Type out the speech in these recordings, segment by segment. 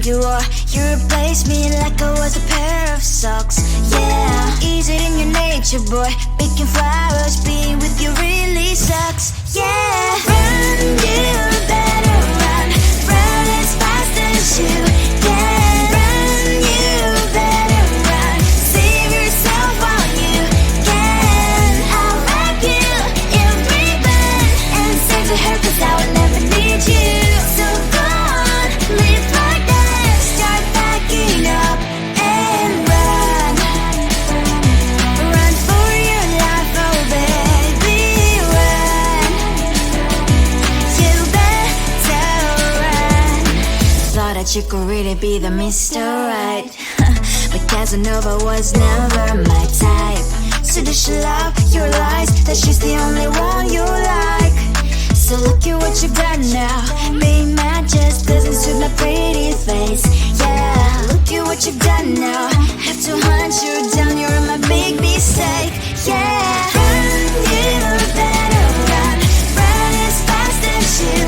you are. You replaced me like I was a pair of socks. Yeah, is it in your nature, boy? Picking flowers, being with you really sucks. Yeah, run, you better run. Run as fast as you can. Run, you better run. Save yourself while you can. I'll wrap you in ribbon and send to her, 'cause I will never need you. So go on, live like that. Start backing up and run. Run for your life, oh baby, run. You better run. Thought that you could really be the Mr. Right, but Casanova was never my type. So does she love your lies, that she's the only one you like? So look at what you've done now. Being mad just doesn't suit my pretty face. Yeah, look at what you've done now. Have to hunt you down, you're my big mistake. Yeah, run, you better run. Run as fast as you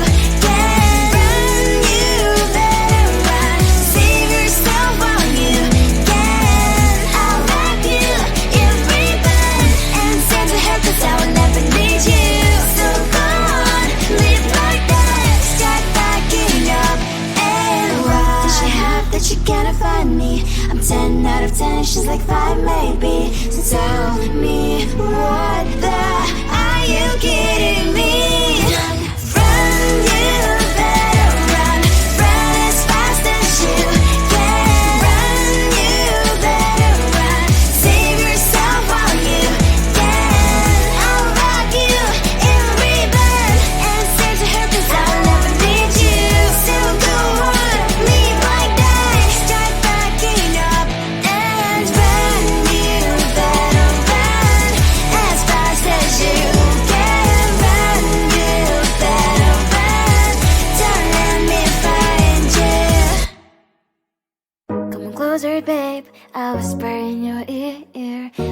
can. Run, you better run. Save yourself while you can. I'll wrap you in ribbon and send to her, 'cause I will never need you. So go on, live like that. Start backing up and run. Does she have that you cannot find me? I'm 10 out of 10, she's like 5 maybe. So tell me, what the are you kidding me? Run, you better run. Run as fast as you can. Run, you better run. Save yourself while you can. I'll wrap you in ribbon and send to her, 'cause I will never need you. So go on, live like that. Start backing up and run. You better run as fast as you can. Run, you better run. Don't let me find you. Come on closer, babe, I'll whisper in your ear.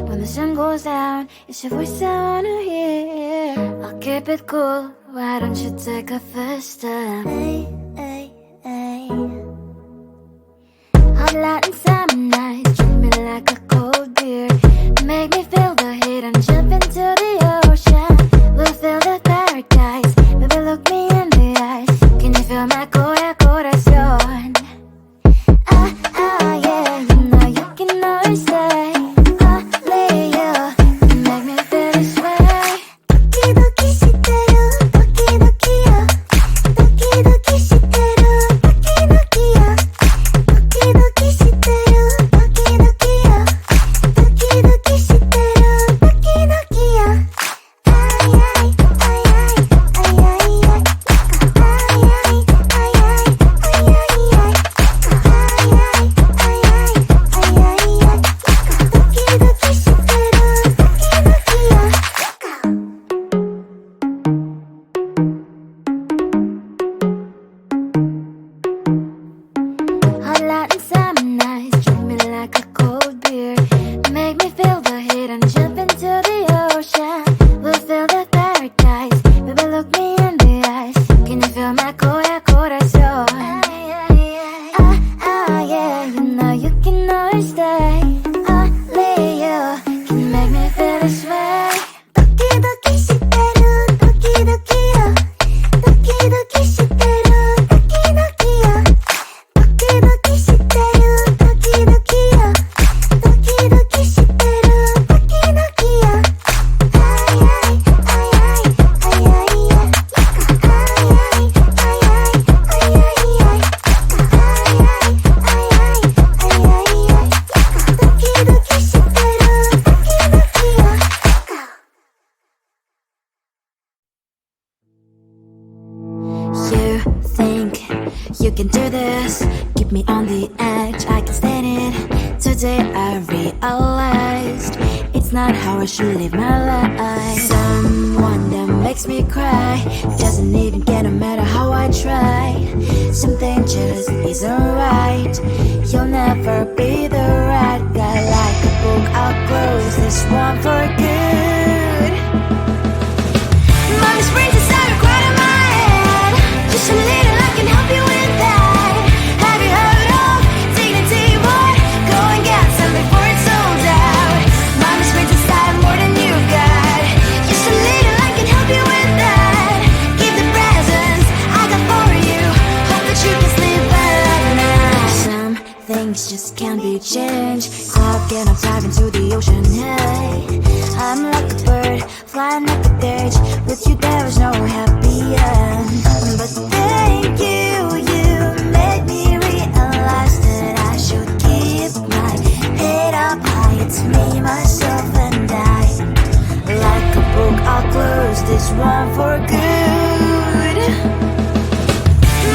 When the sun goes down, it's your voice I wanna hear. I'll keep it cool, why don't you take a first step? Hey, hey, hey. Hot light and summer nights, treat me like a cold beer. Make me feel the heat and jump into the ocean. We'll feel the paradise, baby look me in the eyes. Can you feel my corazón? Yeah, you know you can always say only you can make me feel this way. Doki doki shiteru, doki doki yo. Doki doki shiteru, doki doki yo. Doki doki shiteru, doki doki yo. Doki doki shiteru, doki doki yo. Ay ay ay ay ay ay ay. Ay ay ay ay ay ay ay. Hot light and summer nights, treat me like a cold beer. Make me feel the heat and jump into the ocean. We'll feel the paradise, baby look me in the eyes. Can you feel my corazón? Yeah, you know you can always stay. Only you can make me feel this way. Doki doki shiteru, doki doki yo. Doki doki shiteru, doki doki yo. Doki doki shiteru, doki doki yo. Doki doki shiteru, doki doki yo. Ay ay ay ay ay ay ay. Ay ay ay ay ay ay ay. Ay ay ay ay ay ay ay. Doki doki shiteru, doki doki yo. You think you can do this, keep me on the edge, I can stand it. Today I realized it's not how I should live my life. Someone that makes me cry doesn't even care no matter how I try. Something just isn't right. You'll never be the right guy. Like a book, I'll close this one for good. Mommy's brains inside right in my head. Just a little, I can help you with that. Have you heard of things just can't be changed. Cloud and I'm diving to the ocean, hey. I'm like a bird, flying like a cage. With you there was no happy end. But thank you, you made me realize that I should keep my head up high. It's me, myself and I. Like a book, I'll close this one for good.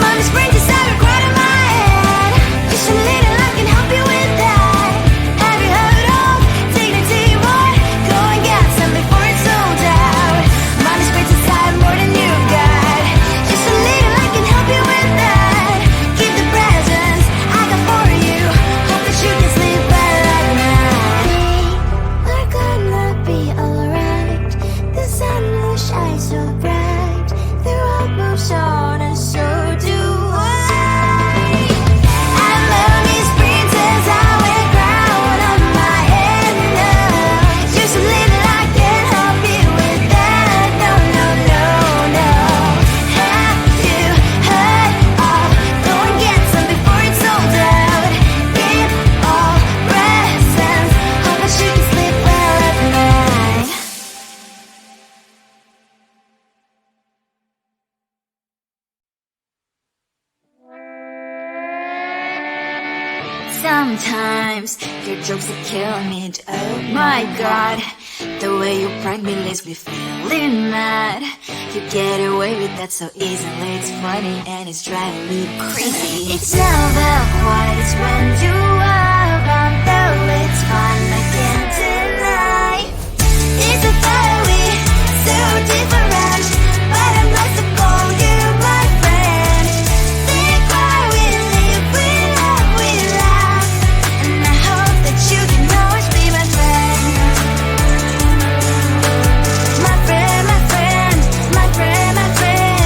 Mommy's brain decided right in my head. Just a little I can help you with that. Have you heard of dignity, boy? Go and get some before it's sold out. Mommy's brain decided more than you got. Just a little I can help you with that. Keep the presents I got for you. Hope that you can sleep well at night. We're gonna be alright. The sun will shine so bright. The road moves on and so do I. I love these princess, I wear crown on my head now. Just a little I can help you with that. No, no, no, no. Have you heard of? Go and get some before it's sold out. Give all presents. Hope that you can sleep well at night. Sometimes your jokes that kill me. Oh my god, the way you prank me leaves me feeling mad. You get away with that so easily. It's funny and it's driving me crazy. It's never quiet, it's when you are around. Though it's fun, I can't deny. It's a very so different, but I'm blessed to call you my friend. Think why we live, we love, we laugh. And I hope that you can always be my friend. My friend, my friend, my friend, my friend.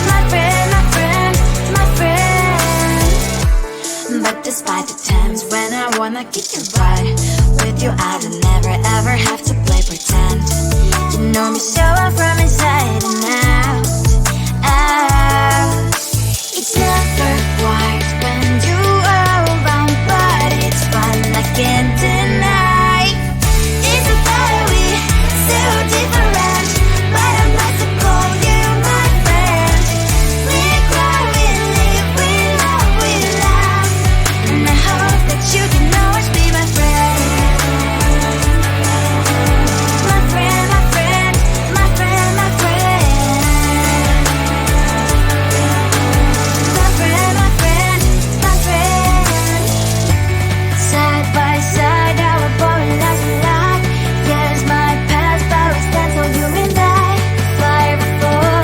My friend, my friend, my friend. But despite the times when I wanna kick your butt, with you I don't never ever have to play pretend. You know me so well from inside and out, out. It's never quiet when you are around, but it's fun, I can't deny. It's a very so different, but I'm blessed to call you my friend. We cry, we live, we love, we laugh. And I hope that you can always be my friend. My friend, my friend, my friend, my friend. My friend, my friend, my friend. Side by side, our body lasts a lot. Yes, my past, but we stand so you and I. Fly before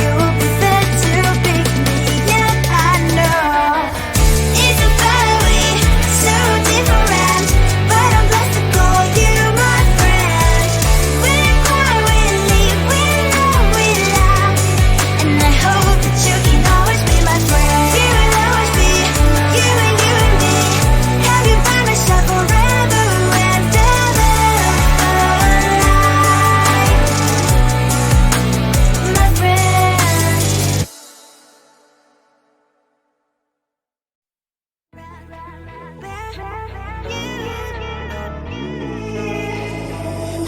you prefer to pick me, yet I know it's a very so different, but I'm blessed to call you my friend. We cry, we live, we love, we laugh. And I hope that you can always be my friend. You will always be you and me. Have you by my side forever and ever. My friend.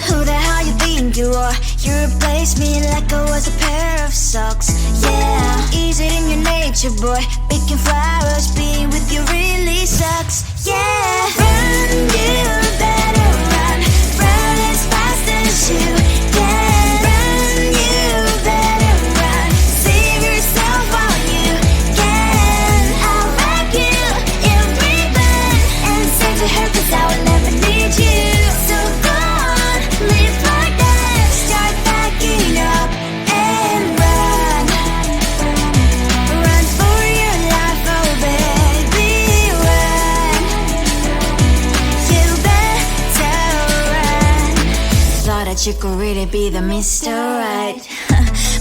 Who the hell you think you are? You replaced me like I was a pair of socks. Yeah, is it in your nature, boy? Picking flowers, being with you really sucks. Yeah, run, you better run. Run as fast as you can. Run, you better run. Save yourself while you can. I'll back you if we burn. And say to her, 'cause I will never need you. So go on, live like that. Start backing up and run. Run for your life, oh baby, run. You better run. Thought that you could really be the Mr. Right.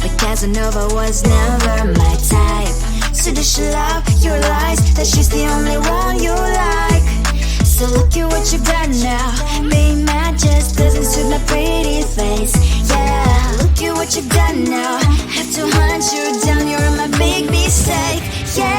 But Casanova was never my type. So does she love your lies? That she's the only one you like. So look at what you got now. Being mad just doesn't suit my pretty face. Yeah, look at what you got now. Have to hunt you down, you're my big mistake. Yeah.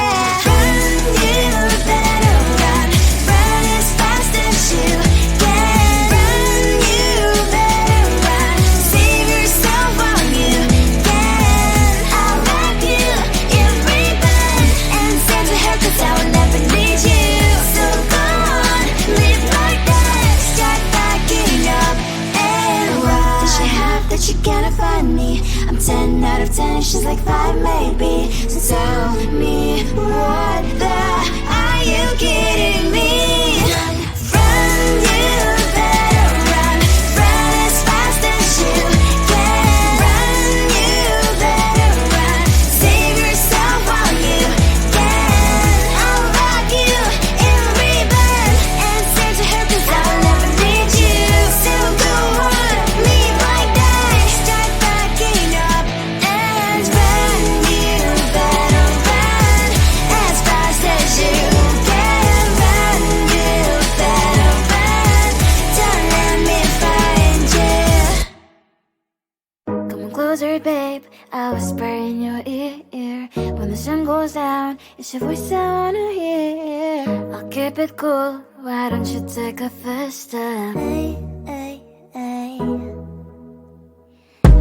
I whisper in your ear. When the sun goes down, it's your voice I wanna hear. I'll keep it cool, why don't you take a first step? Hey, hey, hey.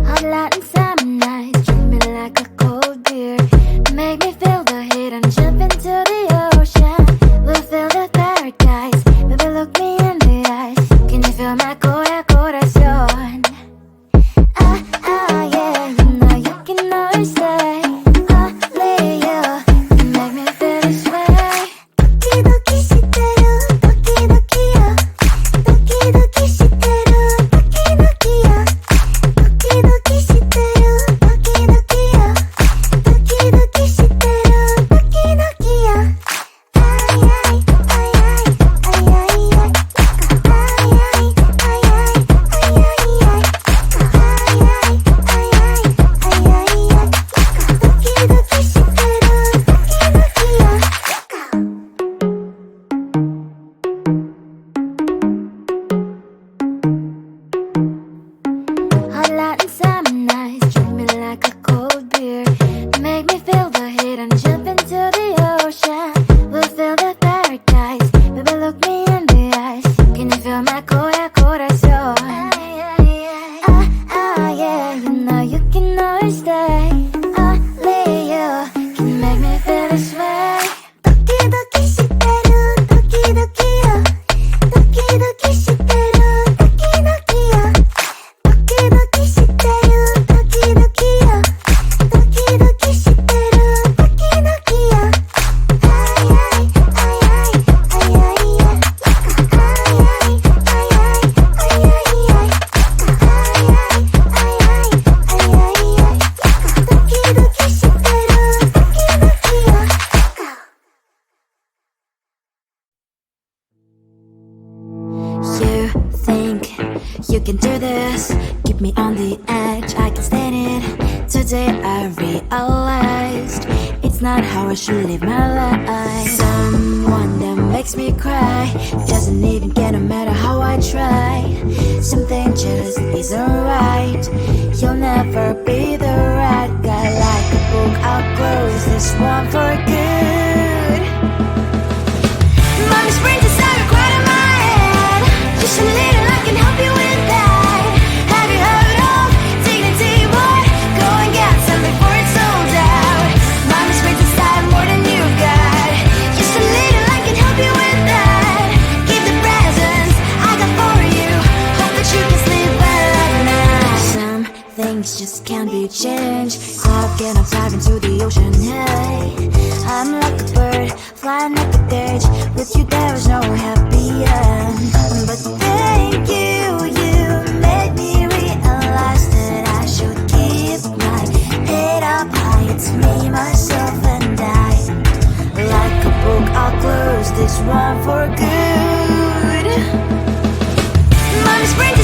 Hot light and summer nights, treat me like a cold beer. Make me feel the heat and jump into the ocean. We'll feel the paradise, baby look me in the eyes. Can you feel my corazón? Yeah, you know you can always stay. Only you can make me feel this way. 도끼도끼 시대로 도끼도끼야. 도끼도끼 시대로 도끼도끼야. 도끼도끼 시대로 도끼도끼야. 도끼도끼 시대로 도끼도끼야. 아이아이 아이아이 아이아이 아이아이 아이아이 Hot light and summer nights, treat me like a cold beer. Make me feel the heat and jump into the ocean. We'll feel the paradise, baby look me in the eyes. Can you feel my corazón? Yeah, you know you can always stay. Only you can make me feel this way. 도끼도끼 시대로 도끼도끼야. 도끼도끼 시대로 도끼도끼야. 도끼도끼 시대로 도끼도끼야. 도끼도끼 시대로 도끼도끼야. 아이아이 아이아이 아이아이 아이아이 아이아이 아이아이 도끼도끼 시대로 도끼도끼야. You think you can do this, keep me on the edge, I can stand it. Today I realized it's not how I should live my life. Someone that makes me cry doesn't even care no matter how I try. Something just isn't right. You'll never be the right guy. Like a book, I'll close this one for good. Mommy's brains inside are quiet in my head. Just a little, I can help you with that. Have you heard of dignity, boy? Go and get some before it's sold out. Mommy's brains inside more than you've got. Just a little, I can help you with that. Keep the presents I got for you. Hope that you can sleep well at night. Some things just can't be changed. Stop getting dive into the ocean, hey. I'm like a bird, flying like a cage. With you there was no happy end. But thank you, you made me realize that I should keep my head up high. It's me, myself and I. Like a book, I'll close this one for good. Mommy's brain